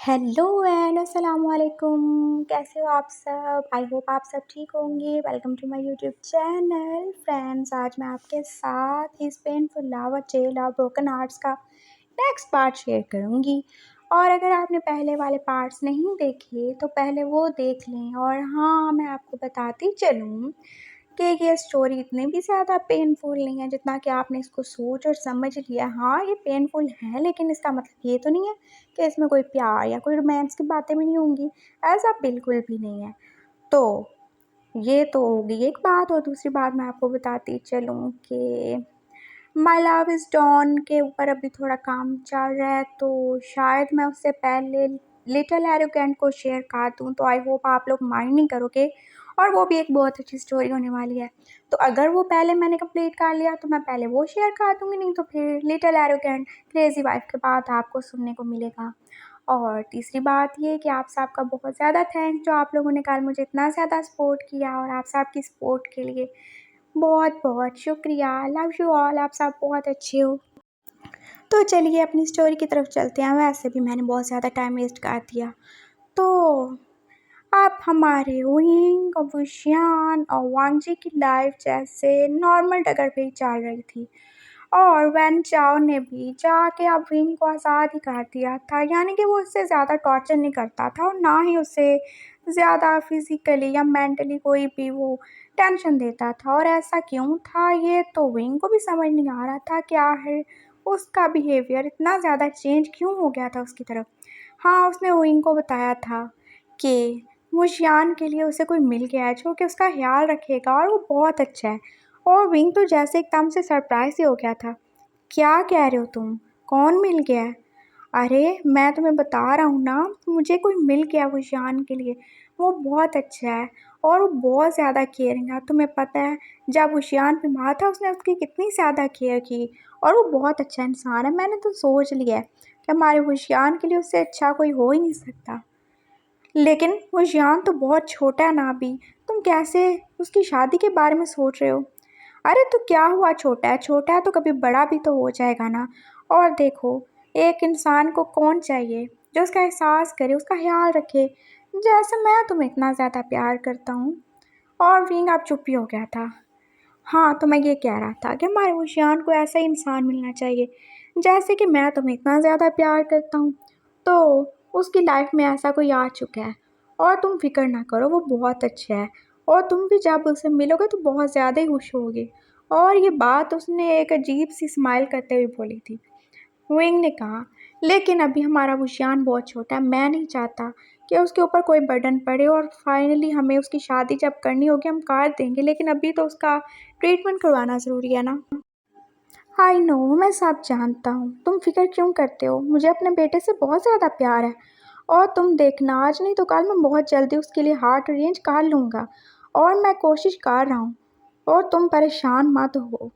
Hello and अस्सलाम वालेकुम। कैसे हो आप सब? आई होप आप सब ठीक होंगे। Welcome to my YouTube channel. Friends, आज मैं आपके साथ इस painful love tale of broken hearts का नेक्स्ट पार्ट शेयर करूँगी। और अगर आपने पहले वाले पार्ट्स नहीं देखे तो पहले वो देख लें। और हाँ, मैं आपको बताती चलूँ कि ये स्टोरी इतनी भी ज़्यादा पेनफुल नहीं है जितना कि आपने इसको सोच और समझ लिया। हाँ, ये पेनफुल है, लेकिन इसका मतलब ये तो नहीं है कि इसमें कोई प्यार या कोई रोमांस की बातें भी नहीं होंगी। ऐसा बिल्कुल भी नहीं है। तो ये तो होगी एक बात, और दूसरी बात मैं आपको बताती चलूँ कि माय लव इज़ डॉन के ऊपर अभी थोड़ा काम चल रहा है, तो शायद मैं उससे पहले लिटिल एरोगेंट को शेयर कर दूँ। तो आई होप आप लोग माइंड नहीं करोगे, और वो भी एक बहुत अच्छी स्टोरी होने वाली है। तो अगर वो पहले मैंने कंप्लीट कर लिया तो मैं पहले वो शेयर कर दूँगी, नहीं तो फिर लिटिल एरोगेंट क्रेज़ी वाइफ के बाद आपको सुनने को मिलेगा। और तीसरी बात ये कि आप सबका बहुत ज़्यादा थैंक्स, जो आप लोगों ने कल मुझे इतना ज़्यादा सपोर्ट किया, और आप सबकी सपोर्ट के लिए बहुत बहुत शुक्रिया। लव यू ऑल, आप सब बहुत अच्छे हो। तो चलिए अपनी स्टोरी की तरफ चलते हैं। वैसे भी मैंने बहुत ज़्यादा टाइम वेस्ट कर दिया। तो अब हमारे विंग, वुशियान और वांगजी की लाइफ जैसे नॉर्मल डगर पे ही चल रही थी। और वैन चाओ ने भी जाके अब विंग को आज़ाद ही कर दिया था, यानी कि वो उससे ज़्यादा टॉर्चर नहीं करता था, और ना ही उससे ज़्यादा फिज़िकली या मेंटली कोई भी वो टेंशन देता था। और ऐसा क्यों था, ये तो विंग को भी समझ नहीं आ रहा था। क्या है उसका बिहेवियर इतना ज़्यादा चेंज क्यों हो गया था उसकी तरफ। हाँ, उसने विंग को बताया था कि मुशियान के लिए उसे कोई मिल गया है जो कि उसका ख्याल रखेगा, और वो बहुत अच्छा है। और विंग तो जैसे एकदम से सरप्राइज ही हो गया था। क्या कह रहे हो तुम? कौन मिल गया है? अरे मैं तुम्हें बता रहा हूँ ना, मुझे कोई मिल गया वुशियान के लिए। वो बहुत अच्छा है, और वो बहुत ज़्यादा केयरिंग है। तुम्हें पता है जब वुशियान बीमार था उसने उसकी कितनी ज़्यादा केयर की, और वो बहुत अच्छा इंसान है। मैंने तो सोच लिया है कि हमारे वुशियान के लिए उससे अच्छा कोई हो ही नहीं सकता। लेकिन वो जियान तो बहुत छोटा है ना अभी। तुम कैसे उसकी शादी के बारे में सोच रहे हो? अरे तो क्या हुआ, छोटा है तो कभी बड़ा भी तो हो जाएगा ना। और देखो, एक इंसान को कौन चाहिए जो उसका एहसास करे, उसका ख्याल रखे, जैसे मैं तुम्हें इतना ज़्यादा प्यार करता हूँ। और विंग अब चुप ही हो गया था। हाँ, तो मैं ये कह रहा था कि हमारे होशियार को ऐसा ही इंसान मिलना चाहिए, जैसे कि मैं तुम्हें इतना ज़्यादा प्यार करता हूँ। तो उसकी लाइफ में ऐसा कोई आ चुका है, और तुम फिक्र ना करो, वो बहुत अच्छा है। और तुम भी जब उससे मिलोगे तो बहुत ज़्यादा ही खुश होगे। और ये बात उसने एक अजीब सी स्माइल करते हुए बोली थी। विंग ने कहा, लेकिन अभी हमारा वुशियान बहुत छोटा है। मैं नहीं चाहता कि उसके ऊपर कोई बर्डन पड़े, और फाइनली हमें उसकी शादी जब करनी होगी हम कर देंगे, लेकिन अभी तो उसका ट्रीटमेंट करवाना ज़रूरी है ना। आई नो, मैं सब जानता हूँ। तुम फिक्र क्यों करते हो? मुझे अपने बेटे से बहुत ज़्यादा प्यार है। और तुम देखना, आज नहीं तो कल मैं बहुत जल्दी उसके लिए हार्ट अरेंज कर लूँगा, और मैं कोशिश कर रहा हूँ। और तुम परेशान मत हो,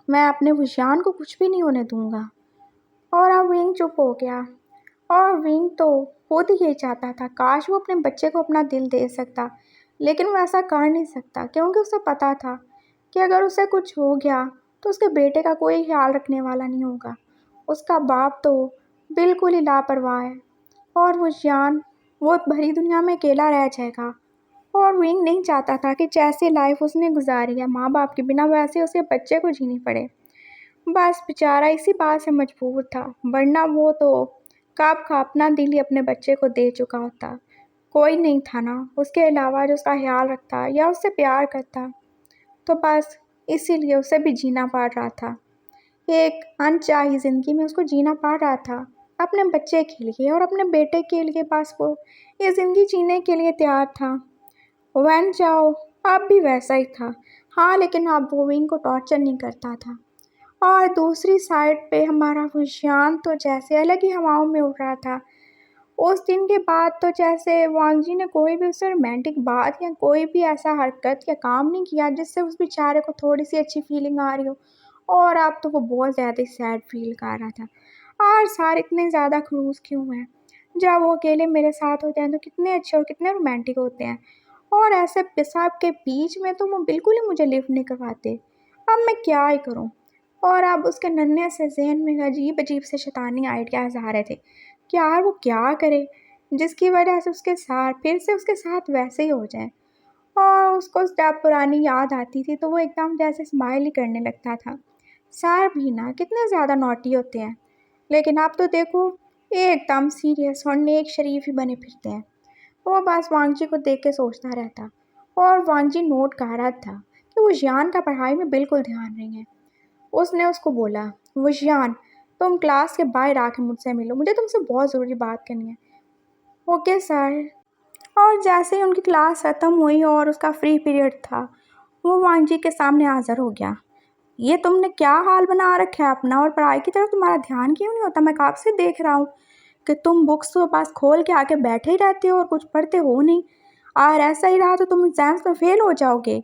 मैं अपने वुशियान को कुछ भी नहीं होने दूँगा। और अब विंग चुप हो गया। और विंग तो खुद ही ये चाहता था, काश वो अपने बच्चे को अपना दिल दे सकता, लेकिन वो ऐसा कर नहीं सकता, क्योंकि उसे पता था कि अगर उसे कुछ हो गया तो उसके बेटे का कोई ख्याल रखने वाला नहीं होगा। उसका बाप तो बिल्कुल ही लापरवाह है, और वो जान वो भरी दुनिया में अकेला रह जाएगा। और विंग नहीं चाहता था कि जैसी लाइफ उसने गुजारी है माँ बाप के बिना, वैसे उसे बच्चे को जीनी पड़े। बस बेचारा इसी बात से मजबूर था, वरना वो तो कब का अपना दिल ही अपने बच्चे को दे चुका होता। कोई नहीं था ना उसके अलावा जो उसका ख्याल रखता या उससे प्यार करता। तो बस इसीलिए उसे भी जीना पड़ रहा था। एक अनचाही ज़िंदगी में उसको जीना पड़ रहा था, अपने बच्चे के लिए और अपने बेटे के लिए। बस वो ये ज़िंदगी जीने के लिए तैयार था। वैन चाओ अब भी वैसा ही था। हाँ, लेकिन अब वो विंग को टॉर्चर नहीं करता था। और दूसरी साइड पे हमारा वुशियान तो जैसे अलग ही हवाओं में उड़ रहा था। उस दिन के बाद तो जैसे वांग जी ने कोई भी उससे रोमांटिक बात या कोई भी ऐसा हरकत या काम नहीं किया जिससे उस बेचारे को थोड़ी सी अच्छी फीलिंग आ रही हो। और अब तो वो बहुत ज़्यादा सैड फील कर रहा था। और सारे इतने ज़्यादा खड़ूस क्यों हैं? जब वो अकेले मेरे साथ होते हैं तो कितने अच्छे और कितने रोमांटिक होते हैं, और ऐसे पेशाब के बीच में तो वो बिल्कुल ही मुझे लिफ्ट नहीं करवाते। अब मैं क्या ही करूँ? और अब उसके नन्हे से ज़हन में अजीब अजीब से शैतानी आइडियाज़ आ रहे थे कि यार वो क्या करे जिसकी वजह से उसके साथ फिर से उसके साथ वैसे ही हो जाए। और उसको जब पुरानी याद आती थी तो वो एकदम जैसे स्माइल ही करने लगता था। सर भी ना कितने ज़्यादा नॉटी होते हैं, लेकिन आप तो देखो एकदम सीरियस और नेक शरीफ ही बने फिरते हैं। वो बस वांगजी को देख के सोचता रहता, और वांगजी नोट कर रहा था कि वो जियान का पढ़ाई में बिल्कुल ध्यान नहीं है। उसने उसको बोला, वो जियान तुम क्लास के बाहर आके मुझसे मिलो, मुझे तुमसे बहुत ज़रूरी बात करनी है। Okay sir. और जैसे ही उनकी क्लास ख़त्म हुई और उसका फ्री पीरियड था, वो वांगजी के सामने हाजिर हो गया। ये तुमने क्या हाल बना रखा है अपना, और पढ़ाई की तरफ तुम्हारा ध्यान क्यों नहीं होता? मैं कब से देख रहा हूँ कि तुम बुक्स तो पास खोल के आके बैठे ही रहते हो और कुछ पढ़ते हो नहीं। और ऐसा ही रहा तो तुम एग्जाम्स में फेल हो जाओगे।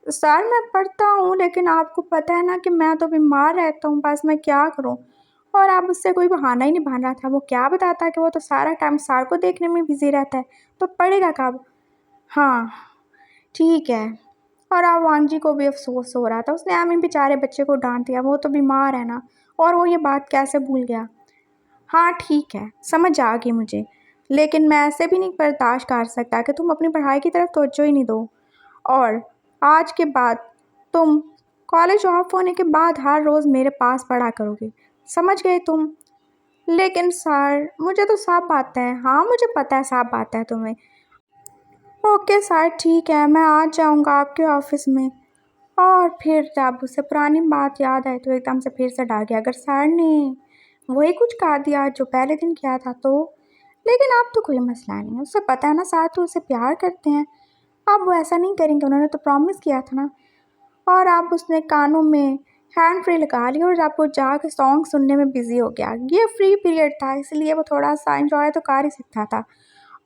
सर मैं पढ़ता हूँ, लेकिन आपको पता है ना कि मैं तो बीमार रहता हूँ, बस मैं क्या करूँ। और अब उससे कोई बहाना ही नहीं बन रहा था। वो क्या बताता कि वो तो सारा टाइम सर को देखने में बिजी रहता है, तो पढ़ेगा कब। हाँ ठीक है। और अब वांगजी को भी अफसोस हो रहा था। उसने आमी बेचारे बच्चे को डांट दिया, वो तो बीमार है ना, और वो ये बात कैसे भूल गया। हाँ ठीक है, समझ आ गई मुझे, लेकिन मैं ऐसे भी नहीं बर्दाश्त कर सकता कि तुम अपनी पढ़ाई की तरफ तवज्जो ही नहीं दो। और आज के बाद तुम कॉलेज ऑफ होने के बाद हर रोज़ मेरे पास पढ़ा करोगे, समझ गए तुम? लेकिन सर मुझे तो सब आता है। हाँ मुझे पता है सब आता है तुम्हें। ओके सर ठीक है, मैं आ जाऊँगा आपके ऑफिस में। और फिर जब उसे पुरानी बात याद आई तो एकदम से फिर से डर गया, अगर सर ने वही कुछ कर दिया जो पहले दिन किया था तो। लेकिन अब तो कोई मसला नहीं है, उसे पता है ना सर तो उसे प्यार करते हैं। अब वो ऐसा नहीं करेंगे, उन्होंने तो प्रॉमिस किया था ना। और अब उसने कानों में हैंड फ्री लगा ली और अब वो जाकर सॉन्ग सुनने में बिजी हो गया। ये फ्री पीरियड था इसलिए वो थोड़ा सा एंजॉय तो कर ही सकता था।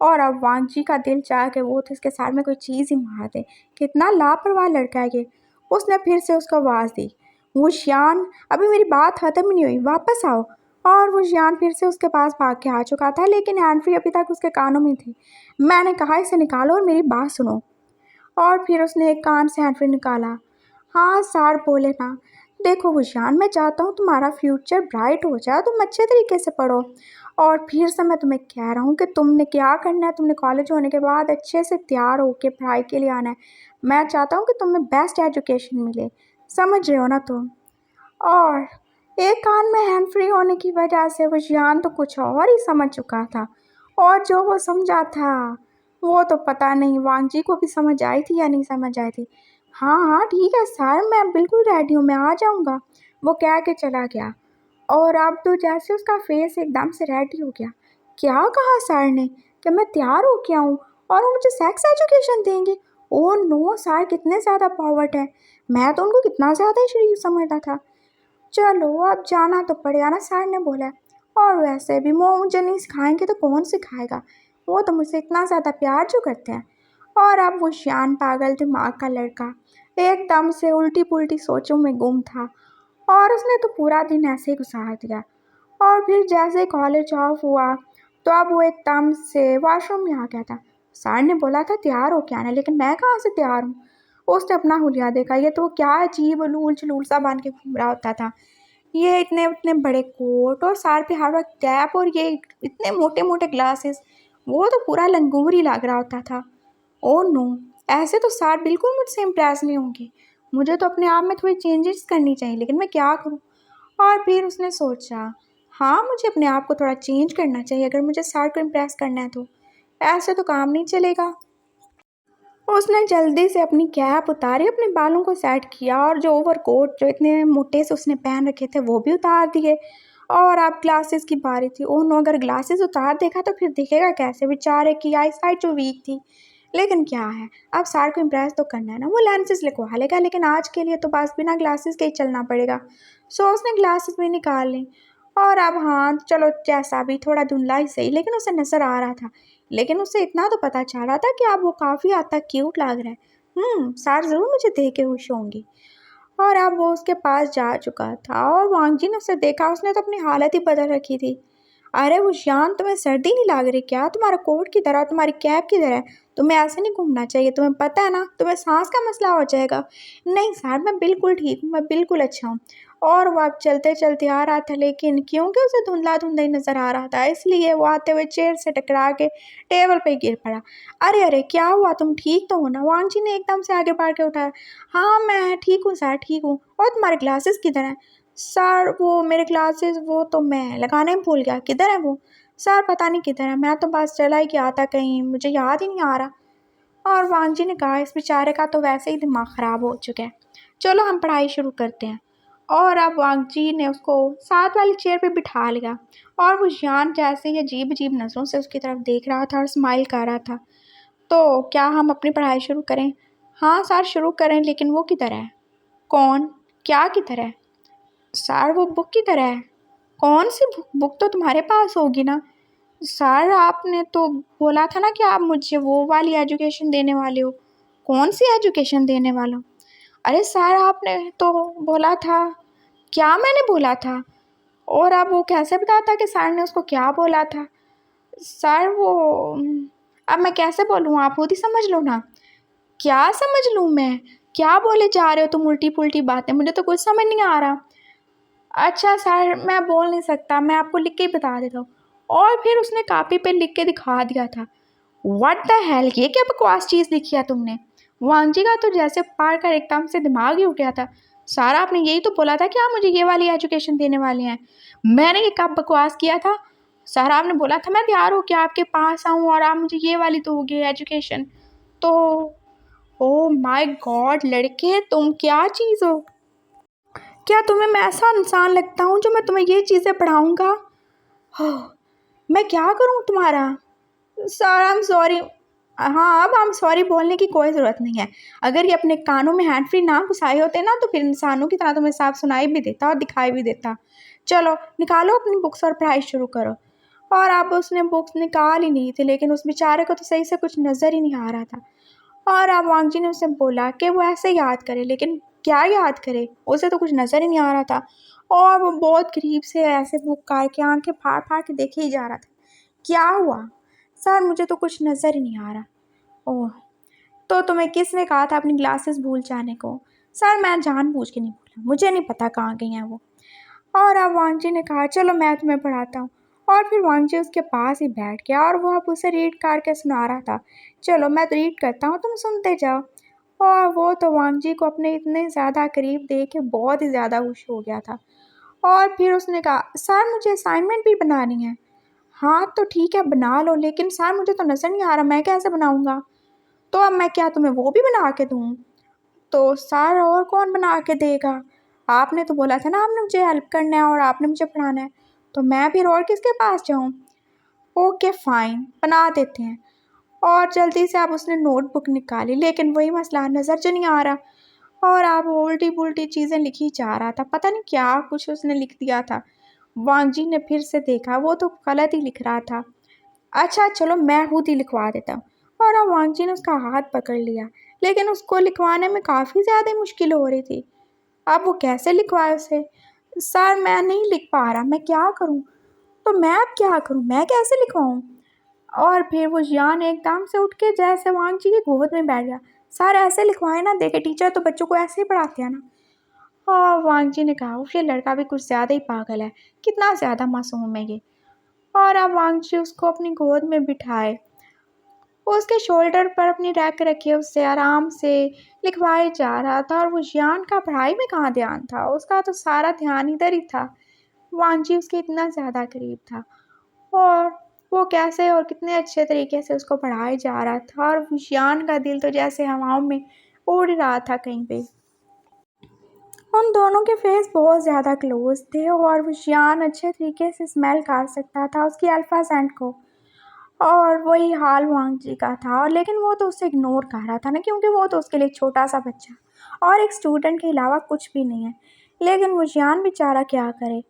और अब वांगजी का दिल चाह के वो तो इसके सर में कोई चीज़ ही मार दे। कितना लापरवाह लड़का है ये। उसने फिर से उसको आवाज़ दी, वो जियान अभी मेरी बात ख़त्म ही नहीं हुई, वापस आओ। और वो जियान फिर से उसके पास भाग के आ चुका था, लेकिन हैंड फ्री अभी तक उसके कानों में थी। मैंने कहा इसे निकालो और मेरी बात सुनो। और फिर उसने एक कान से हैंड फ्री निकाला। हाँ सर बोले ना, देखो हुशियान मैं चाहता हूँ तुम्हारा फ्यूचर ब्राइट हो जाए, तुम अच्छे तरीके से पढ़ो। और फिर से मैं तुम्हें कह रहा हूँ कि तुमने क्या करना है, तुमने कॉलेज होने के बाद अच्छे से तैयार होकर पढ़ाई के लिए आना है। मैं चाहता हूँ कि तुम्हें बेस्ट एजुकेशन मिले, समझ रहे हो ना तुम? और एक कान में हैंड फ्री होने की वजह से हुशियान तो कुछ और ही समझ चुका था, और जो वो समझा था वो तो पता नहीं वांगजी को भी समझ आई थी या नहीं समझ आई थी। हाँ हाँ ठीक है सर, मैं बिल्कुल रेडी हूँ, मैं आ जाऊँगा, वो कह के चला गया। और अब तो जैसे उसका फेस एकदम से रेडी हो गया। क्या कहा सर ने कि मैं तैयार हो गया हूँ और वो मुझे सेक्स एजुकेशन देंगे? ओह नो सर, कितने ज़्यादा पावर्ड है। मैं तो उनको कितना ज़्यादा ही शरीफ समझता था। चलो अब जाना तो पड़ेगा ना, सर ने बोला। और वैसे भी वो मुझे नहीं सिखाएंगे तो कौन सिखाएगा, वो तो मुझसे इतना ज़्यादा प्यार जो करते हैं। और अब वो शान पागल दिमाग का लड़का एकदम से उल्टी पुल्टी सोचों में गुम था, और उसने तो पूरा दिन ऐसे ही गुजार दिया। और फिर जैसे कॉलेज ऑफ हुआ तो अब वो एकदम से वॉशरूम में आ गया था। सर ने बोला था तैयार हो के आना, लेकिन मैं कहाँ से तैयार हूँ। उसने अपना हुलिया देखा, ये तो क्या अजीब लूल चलूल सा बन के घूम रहा होता था। ये इतने इतने बड़े कोट और सर पे हर वक्त कैप, और ये इतने मोटे मोटे ग्लासेस, वो तो पूरा लंगूर ही लग रहा होता था। ओह नो, ऐसे तो सर बिल्कुल मुझसे इम्प्रेस नहीं होंगे। मुझे तो अपने आप में थोड़ी चेंजेस करनी चाहिए, लेकिन मैं क्या करूँ। और फिर उसने सोचा, हाँ मुझे अपने आप को थोड़ा चेंज करना चाहिए अगर मुझे सर को इम्प्रेस करना है तो। ऐसे तो काम नहीं चलेगा। उसने जल्दी से अपनी कैप उतारी, अपने बालों को सेट किया, और जो ओवरकोट जो इतने मोटे से उसने पहन रखे थे वो भी उतार दिए। और अब ग्लासेस की बारी थी। ओह नो, अगर ग्लासेस उतार देखा तो फिर दिखेगा कैसे, बेचारे की आई साइट जो वीक थी। लेकिन क्या है, अब सर को इम्प्रेस तो करना है ना, वो लेंसेज लगवा लेगा, लेकिन आज के लिए तो बस बिना ग्लासेस के ही चलना पड़ेगा। सो उसने ग्लासेस भी निकाल ली। और अब हाँ चलो, जैसा भी थोड़ा धुंधला ही सही, लेकिन उसे नज़र आ रहा था। लेकिन उससे इतना तो पता चल रहा था कि अब वो काफ़ी हद तक क्यूट लग रहा है। सर ज़रूर मुझे देख के खुश होंगी। और अब वो उसके पास जा चुका था, और वांगजी ने उसे देखा, उसने तो अपनी हालत ही बदल रखी थी। अरे हुशियान, तुम्हें सर्दी नहीं लग रही क्या? तुम्हारा कोट किधर है, तुम्हारी कैप किधर है? तुम्हें ऐसे नहीं घूमना चाहिए, तुम्हें पता है ना तुम्हें सांस का मसला हो जाएगा। नहीं सर, मैं बिल्कुल ठीक हूँ, मैं बिल्कुल अच्छा हूँ। और वो अब चलते चलते आ रहा था, लेकिन क्योंकि उसे धुंधला धुंधला ही नज़र आ रहा था, इसलिए वो आते हुए चेयर से टकरा के टेबल पे गिर पड़ा। अरे अरे, क्या हुआ? तुम ठीक तो हो ना? वांगजी ने एकदम से आगे बढ़ के उठाया। हाँ, मैं ठीक हूँ सर, ठीक हूँ। और तुम्हारे ग्लासेस किधर हैं? सर वो मेरे ग्लासेस, वो तो मैं लगाने में भूल गया। किधर है वो? सर पता नहीं किधर है, मैं तो बस चला ही गया था कहीं, मुझे याद ही नहीं आ रहा। और वांगजी ने कहा, इस बेचारे का तो वैसे ही दिमाग ख़राब हो चुका है, चलो हम पढ़ाई शुरू करते हैं। और अब वांगजी ने उसको साथ वाली चेयर पे बिठा लिया, और वो जियान जैसे ही अजीब अजीब नज़रों से उसकी तरफ देख रहा था और स्माइल कर रहा था। तो क्या हम अपनी पढ़ाई शुरू करें? हाँ सर शुरू करें, लेकिन वो किधर है? कौन? क्या किधर है? सर वो बुक किधर है? कौन सी बुक? बुक तो तुम्हारे पास होगी ना। सर आपने तो बोला था ना कि आप मुझे वो वाली एजुकेशन देने वाले हो। कौन सी एजुकेशन देने वाला हूँ? अरे सर आपने तो बोला था। क्या मैंने बोला था? और अब वो कैसे बताता कि सर ने उसको क्या बोला था? सर वो अब मैं कैसे बोलूँ, आप खुद ही समझ लो ना। क्या समझ लूँ मैं? क्या बोले जा रहे हो तुम उल्टी पुल्टी बातें, मुझे तो कुछ समझ नहीं आ रहा। अच्छा सर मैं बोल नहीं सकता, मैं आपको लिख के ही बता देता हूँ। और फिर उसने कापी पे लिख के दिखा दिया था। व्हाट द हेल, ये क्या बकवास चीज़ लिखी है तुमने? वांगजी का तो जैसे पढ़ कर एकदम से दिमाग ही उठ गया था। सारा आपने यही तो बोला था कि आप मुझे ये वाली एजुकेशन देने वाले हैं। मैंने ये कब बकवास किया था? सारा आपने बोला था मैं तैयार हूँ कि आपके पास आऊँ और आप मुझे ये वाली दोगे एजुकेशन। तो ओ माय गॉड लड़के, तुम क्या चीज़ हो? क्या तुम्हें मैं ऐसा इंसान लगता हूँ जो मैं तुम्हें ये चीज़ें पढ़ाऊँगा? मैं क्या करूँ तुम्हारा? Sir I am sorry. हाँ अब आई एम सॉरी बोलने की कोई ज़रूरत नहीं है। अगर ये अपने कानों में हैंड फ्री ना घुसाए होते ना, तो फिर इंसानों की तरह तुम्हें साफ सुनाई भी देता और दिखाई भी देता। चलो निकालो अपनी बुक्स और पढ़ाई शुरू करो। और अब उसने बुक्स निकाल ही नहीं थी, लेकिन उस बेचारे को तो सही से कुछ नज़र ही नहीं आ रहा था। और अब वांगजी ने उससे बोला कि वो ऐसे याद करे, लेकिन क्या याद करे, उसे तो कुछ नज़र ही नहीं आ रहा था। और वो बहुत करीब से ऐसे बुक करके आंखें फाड़ फाड़ के देखे ही जा रहा था। क्या हुआ? सर मुझे तो कुछ नज़र ही नहीं आ रहा। ओह, तो तुम्हें किसने कहा था अपनी ग्लासेस भूल जाने को? सर मैं जानबूझ के नहीं भूला, मुझे नहीं पता कहाँ गई हैं वो। और अब वांगजी ने कहा चलो मैं तुम्हें पढ़ाता हूँ। और फिर वांगजी उसके पास ही बैठ गया और वो अब उसे रीड करके सुना रहा था। चलो मैं तो रीड करता हूँ, तुम सुनते जाओ। और वो तो वांगजी को अपने इतने ज़्यादा करीब देख के बहुत ही ज़्यादा खुश हो गया था। और फिर उसने कहा सर मुझे असाइनमेंट भी बनानी है। हाँ तो ठीक है बना लो, लेकिन सर मुझे तो नज़र नहीं आ रहा, मैं कैसे बनाऊँगा? तो अब मैं क्या तुम्हें वो भी बना के दूँ? तो सर और कौन बना के देगा? आपने तो बोला था ना आपने मुझे हेल्प करना है और आपने मुझे पढ़ाना है, तो मैं फिर और किसके पास जाऊँ? ओके फ़ाइन, बना देते हैं। और जल्दी से अब उसने नोटबुक निकाली, लेकिन वही मसला नज़र जो नहीं आ रहा। और अब उल्टी पुल्टी चीज़ें लिखी जा रहा था, पता नहीं क्या कुछ उसने लिख दिया था। वांगजी ने फिर से देखा, वो तो गलत ही लिख रहा था। अच्छा चलो मैं खुद ही लिखवा देता हूँ। और अब वांगजी ने उसका हाथ पकड़ लिया, लेकिन उसको लिखवाने में काफ़ी ज़्यादा मुश्किल हो रही थी। अब वो कैसे लिखवाए उसे? सर मैं नहीं लिख पा रहा, मैं क्या करूँ? तो मैं अब क्या करूँ, मैं कैसे लिखवाऊँ? और फिर वो जियान एकदम से उठ के जैसे वांगजी की गोद में बैठ गया। सर ऐसे लिखवाए ना, देखे टीचर तो बच्चों को ऐसे ही पढ़ाते हैं ना। और वांगजी ने कहा ये लड़का भी कुछ ज़्यादा ही पागल है, कितना ज़्यादा मासूम है ये। और अब वांगजी उसको अपनी गोद में बिठाए, उसके शोल्डर पर अपनी रैक रखे उससे आराम से लिखवाए जा रहा था। और वो जियान का पढ़ाई में कहाँ ध्यान था, उसका तो सारा ध्यान इधर ही था। वांगजी उसके इतना ज़्यादा करीब था, और वो कैसे और कितने अच्छे तरीके से उसको पढ़ाया जा रहा था। और जियान का दिल तो जैसे हवाओं में उड़ रहा था कहीं पे। उन दोनों के फेस बहुत ज़्यादा क्लोज थे, और वो जियान अच्छे तरीके से स्मेल कर सकता था उसकी अल्फ़ा सेंट को। और वही हाल वांगजी का था, और लेकिन वो तो उससे इग्नोर कर रहा था ना, क्योंकि वो तो उसके लिए एक छोटा सा बच्चा और एक स्टूडेंट के अलावा कुछ भी नहीं है। लेकिन वो जियान बेचारा क्या करे,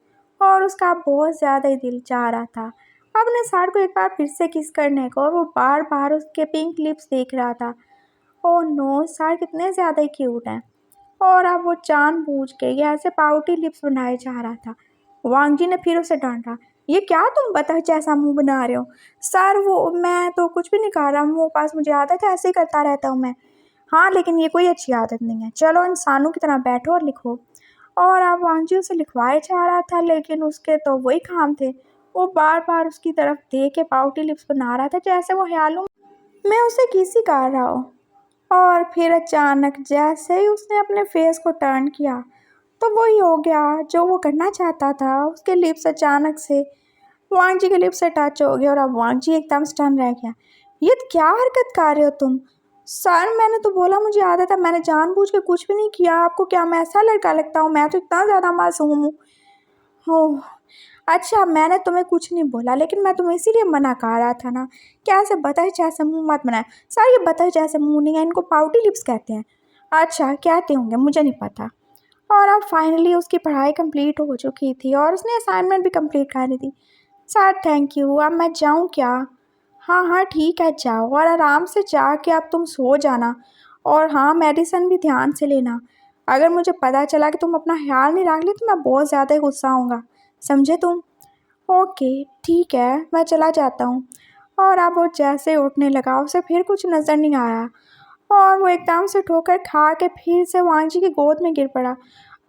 और उसका बहुत ज़्यादा ही दिल चाह रहा था अपने सर को एक बार फिर से किस करने को, और वो बार बार उसके पिंक लिप्स देख रहा था। ओह नो, सर कितने ज़्यादा ही क्यूट हैं। और अब वो जानबूझ के ये ऐसे पाउटी लिप्स बनाए जा रहा था। वांगजी ने फिर उसे डांटा, ये क्या तुम बतख जैसा मुंह बना रहे हो? सर वो मैं तो कुछ भी नहीं कर रहा, मुँह पास मुझे आदत है, ऐसे ही करता रहता हूँ मैं। हाँ लेकिन ये कोई अच्छी आदत नहीं है, चलो इंसानों की तरह बैठो और लिखो। और अब वांगजी उसे लिखवाए जा रहा था, लेकिन उसके तो वही काम थे। वो बार बार उसकी तरफ देख के पाउटी लिप्स बना रहा था, जैसे वो ख्यालों में उसे किसी कर रहा हो। और फिर अचानक जैसे ही उसने अपने फेस को टर्न किया, तो वही हो गया जो वो करना चाहता था। उसके लिप्स अचानक से वांगजी के लिप्स से टच हो गया और अब वांगजी एकदम स्टन रह गया। ये क्या हरकत कर रहे हो तुम? सर, मैंने तो बोला मुझे आदत है, मैंने जानबूझ के कुछ भी नहीं किया। आपको क्या मैं ऐसा लड़का लगता हूँ? मैं तो इतना ज़्यादा मासूम हूँ। ओह, अच्छा, मैंने तुम्हें कुछ नहीं बोला, लेकिन मैं तुम्हें इसीलिए मना कर रहा था ना। क्या ऐसे बताए जैसे मुंह मत बनाए। सर, ये बताए जैसे मुंह नहीं है, इनको पाउटी लिप्स कहते हैं। अच्छा, कहते होंगे, मुझे नहीं पता। और अब फाइनली उसकी पढ़ाई कंप्लीट हो चुकी थी और उसने असाइनमेंट भी कंप्लीट कर ली थी। Sir, thank you. अब मैं जाऊँ क्या? हाँ हाँ, ठीक है, जाओ और आराम से जाके अब तुम सो जाना। और हाँ, मेडिसिन भी ध्यान से लेना। अगर मुझे पता चला कि तुम अपना ख्याल नहीं रख ली तो मैं बहुत ज़्यादा ही गुस्सा आऊँगा, समझे तुम? ओके, ठीक है, मैं चला जाता हूँ। और अब वो जैसे उठने लगा, उसे फिर कुछ नज़र नहीं आया और वो एकदम से ठोकर खा के फिर से वांजी की गोद में गिर पड़ा।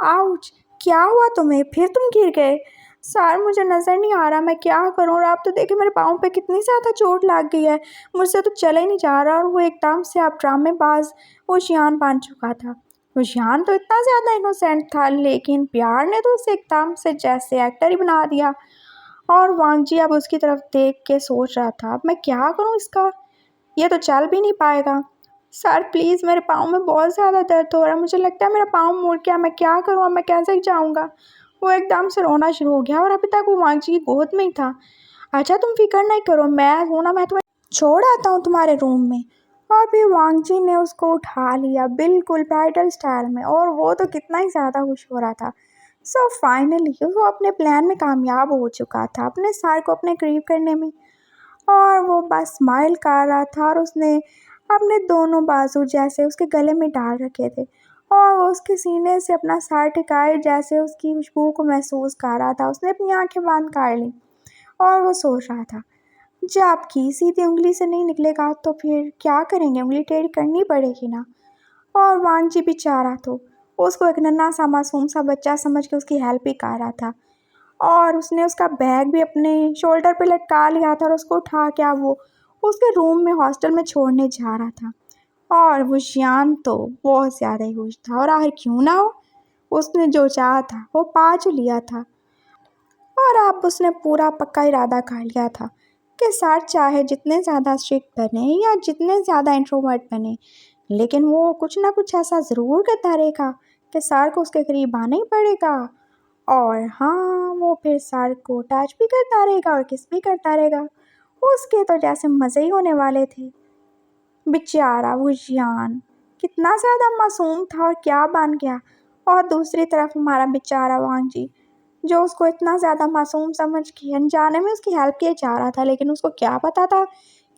आउच! क्या हुआ तुम्हें? फिर तुम गिर गए? सर, मुझे नज़र नहीं आ रहा, मैं क्या करूँ? और आप तो देखिए मेरे पाँव पे कितनी ज़्यादा चोट लग गई है, मुझसे तो चला ही नहीं जा रहा। और वो एकदम से अब ड्रामेबाज ओशियान बन चुका था। ओशियान तो इतना ज़्यादा इनोसेंट था, लेकिन प्यार ने तो उसे एकदम से जैसे एक्टर ही बना दिया। और वांगजी अब उसकी तरफ देख के सोच रहा था, अब मैं क्या करूँ इसका? ये तो चल भी नहीं पाएगा। सर, प्लीज़, मेरे पाँव में बहुत ज़्यादा दर्द हो रहा है, मुझे लगता है मेरा पाँव मुड़ गया। मैं क्या करूँ? अब मैं कैसे जाऊँगा? वो एकदम से रोना शुरू हो गया और अभी तक वो वांगजी की गोद में ही था। अच्छा, तुम फिक्र नहीं करो, मैं हूँ ना, मैं तुम्हें छोड़ आता हूँ तुम्हारे रूम में। और फिर वांगजी ने उसको उठा लिया बिल्कुल ब्राइडल स्टाइल में, और वो तो कितना ही ज़्यादा खुश हो रहा था। सो फाइनली वो अपने प्लान में कामयाब हो चुका था, अपने सर को अपने करीब करने में। और वो बस स्माइल कर रहा था और उसने अपने दोनों बाजू जैसे उसके गले में डाल रखे थे और वो उसके सीने से अपना सर टिकाए जैसे उसकी खुशबू को महसूस कर रहा था। उसने अपनी आंखें बंद कर ली और वो सोच रहा था, जब की सीधी उंगली से नहीं निकलेगा तो फिर क्या करेंगे? उंगली टेढ़ी करनी पड़ेगी ना। और वांगजी बेचारा तो उसको एक नन्हा सा मासूम सा बच्चा समझ के उसकी हेल्प ही कर रहा था। और उसने उसका बैग भी अपने शोल्डर पे लटका लिया था और उसको उठा के अब वो उसके रूम में हॉस्टल में छोड़ने जा रहा था। और वो शियान तो बहुत ज़्यादा ही खुश था, और आखिर क्यों ना हो, उसने जो चाहा था वो पा जो लिया था। और अब उसने पूरा पक्का इरादा कर लिया था कि सर चाहे जितने ज़्यादा स्ट्रिक्ट बने या जितने ज़्यादा इंट्रोवर्ट बने, लेकिन वो कुछ ना कुछ ऐसा ज़रूर करता रहेगा कि सर को उसके करीब आना ही पड़ेगा। और हाँ, वो फिर सर को टच भी करता रहेगा और किस भी करता रहेगा। उसके तो जैसे मज़े ही होने वाले थे। बेचारा वो जियान कितना ज़्यादा मासूम था और क्या बन गया। और दूसरी तरफ हमारा बेचारा वांगजी, जो उसको इतना ज़्यादा मासूम समझ के अनजाने में उसकी हेल्प किए जा रहा था, लेकिन उसको क्या पता था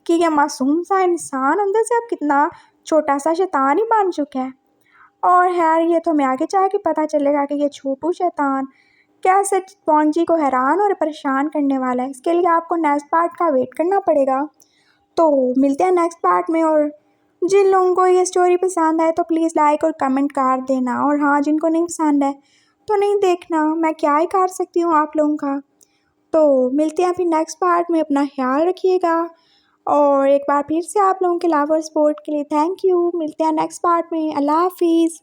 कि ये मासूम सा इंसान अंदर से अब कितना छोटा सा शैतान ही बन चुका है। और खैर, ये तो हमें आगे जाके पता चलेगा कि ये छोटू शैतान कैसे पॉन्जी को हैरान और परेशान करने वाला है। इसके लिए आपको नेक्स्ट पार्ट का वेट करना पड़ेगा। तो मिलते हैं नेक्स्ट पार्ट में। और जिन लोगों को ये स्टोरी पसंद आए तो प्लीज़ लाइक और कमेंट कर देना, और हाँ, जिनको नहीं पसंद है तो नहीं देखना, मैं क्या ही कर सकती हूँ आप लोगों का। तो मिलते हैं फिर नेक्स्ट पार्ट में, अपना ख्याल रखिएगा। और एक बार फिर से आप लोगों के लव और सपोर्ट के लिए थैंक यू। मिलते हैं नेक्स्ट पार्ट में। अल्लाह हाफिज़।